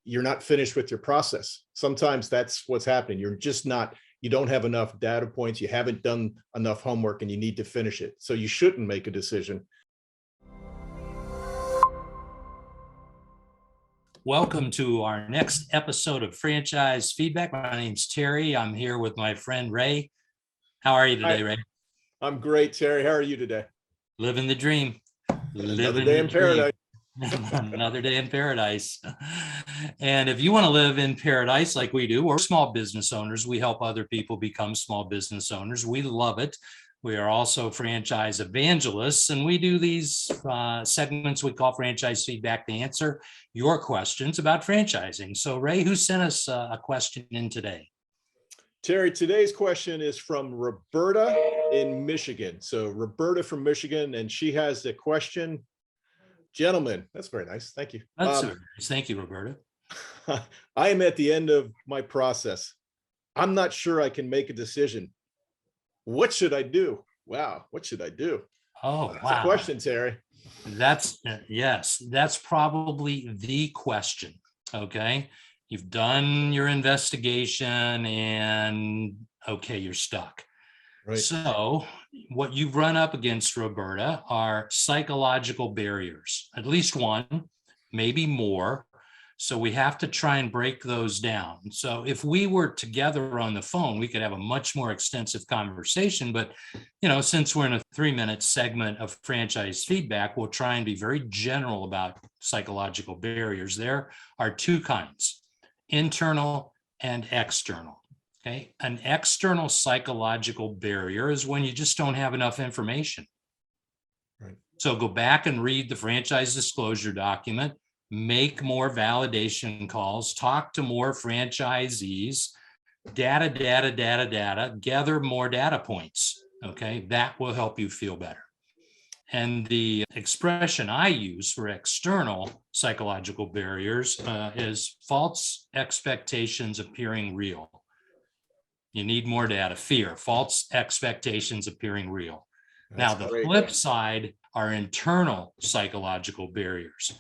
you're not finished with your process. Sometimes that's what's happening. You're just not, you don't have enough data points. You haven't done enough homework and you need to finish it. So you shouldn't make a decision. Welcome to our next episode of Franchise Feedback. My name's Terry. I'm here with my friend Ray. How are you today, Hi. Ray? I'm great, Terry. How are you today? Living the dream. Another day in paradise. Another day in paradise. And if you want to live in paradise like we do, we're small business owners. We help other people become small business owners. We love it. We are also franchise evangelists, and we do these segments we call Franchise Feedback to answer your questions about franchising. So, Ray, who sent us a question in today? Terry, today's question is from Roberta in Michigan. So Roberta from Michigan, and she has the question. Gentlemen, that's very nice. Thank you. That's nice. Thank you, Roberta. I am at the end of my process. I'm not sure I can make a decision. What should I do? Wow, what should I do? Oh, That's wow. a question, Terry. Yes, that's probably the question. Okay. You've done your investigation and okay, you're stuck. Right. So what you've run up against, Roberta, are psychological barriers, at least one, maybe more. So we have to try and break those down. So if we were together on the phone, we could have a much more extensive conversation. But, since we're in a 3-minute segment of franchise feedback, we'll try and be very general about psychological barriers. There are two kinds, internal and external. Okay. An external psychological barrier is when you just don't have enough information. Right. So go back and read the franchise disclosure document. Make more validation calls, talk to more franchisees, data, gather more data points. Okay, that will help you feel better. And the expression I use for external psychological barriers is false expectations appearing real. You need more data, fear, false expectations appearing real. Now, the flip side are internal psychological barriers.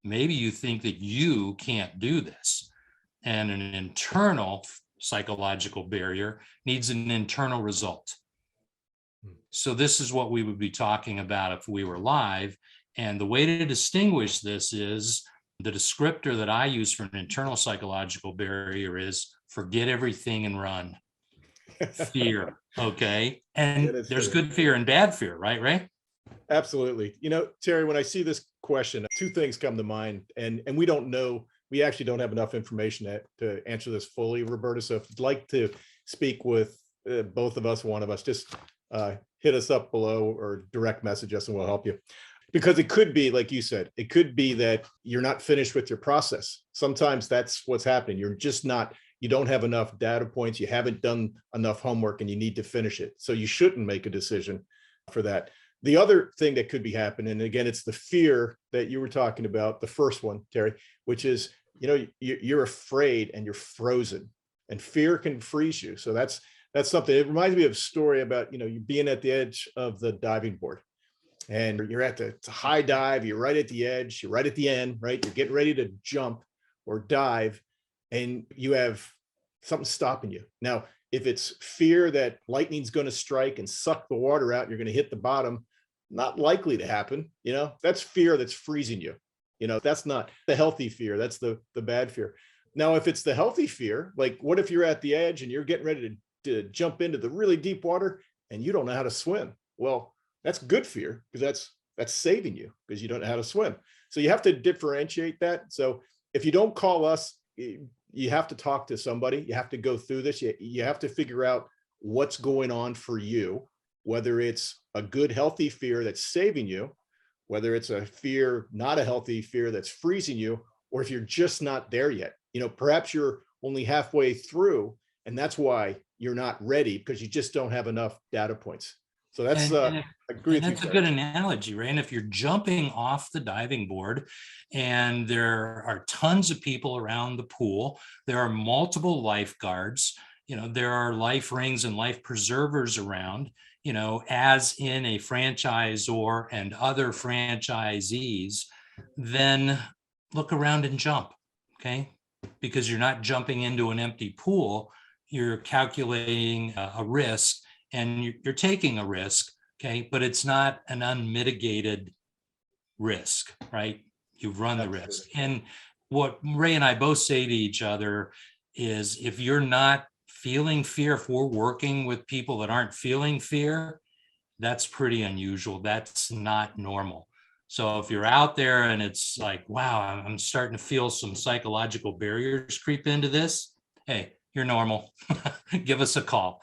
Maybe you think that you can't do this, and an internal psychological barrier needs an internal result. So this is what we would be talking about if we were live. And the way to distinguish this is the descriptor that I use for an internal psychological barrier is forget everything and run. Fear. Okay. And there's good fear and bad fear, right, Ray? Absolutely. Terry, when I see this question, two things come to mind, and we don't know, we actually don't have enough information to answer this fully, Roberta. So if you'd like to speak with both of us, one of us, just hit us up below or direct message us and we'll help you. Because it could be, like you said, it could be that you're not finished with your process. Sometimes that's what's happening. You're just not, you don't have enough data points. You haven't done enough homework and you need to finish it. So you shouldn't make a decision for that. The other thing that could be happening, and again, it's the fear that you were talking about, the first one, Terry, which is, you're afraid and you're frozen, and fear can freeze you. So that's something. It reminds me of a story about, you being at the edge of the diving board, and you're at it's a high dive. You're right at the edge. You're right at the end, right? You're getting ready to jump or dive, and you have something stopping you. Now, if it's fear that lightning's going to strike and suck the water out, you're going to hit the bottom, not likely to happen. That's fear that's freezing you. That's not the healthy fear. That's the bad fear. Now, if it's the healthy fear, like what if you're at the edge and you're getting ready to jump into the really deep water and you don't know how to swim? Well, that's good fear, because that's saving you, because you don't know how to swim. So you have to differentiate that. So if you don't call us, you have to talk to somebody. You have to go through this. You have to figure out what's going on for you, whether it's a good, healthy fear that's saving you, whether it's a fear, not a healthy fear that's freezing you, or if you're just not there yet. Perhaps you're only halfway through, and that's why you're not ready, because you just don't have enough data points. So that's a good analogy, Ray. And if you're jumping off the diving board and there are tons of people around the pool, there are multiple lifeguards, there are life rings and life preservers around, as in a franchisor and other franchisees, then look around and jump. Okay. because you're not jumping into an empty pool. You're calculating a risk, and you're taking a risk, okay? But it's not an unmitigated risk, right? You've run the risk. And what Ray and I both say to each other is, if you're not feeling fear, if we're working with people that aren't feeling fear, that's pretty unusual. That's not normal. So if you're out there and it's like, wow, I'm starting to feel some psychological barriers creep into this, hey, you're normal. Give us a call.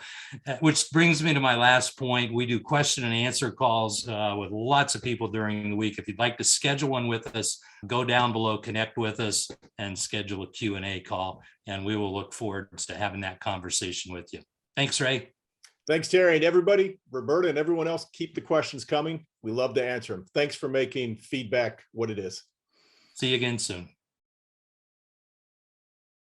Which brings me to my last point. We do question and answer calls with lots of people during the week. If you'd like to schedule one with us, go down below, connect with us, and schedule a Q&A call. And we will look forward to having that conversation with you. Thanks, Ray. Thanks, Terry, and everybody, Roberta and everyone else, keep the questions coming. We love to answer them. Thanks for making feedback what it is. See you again soon.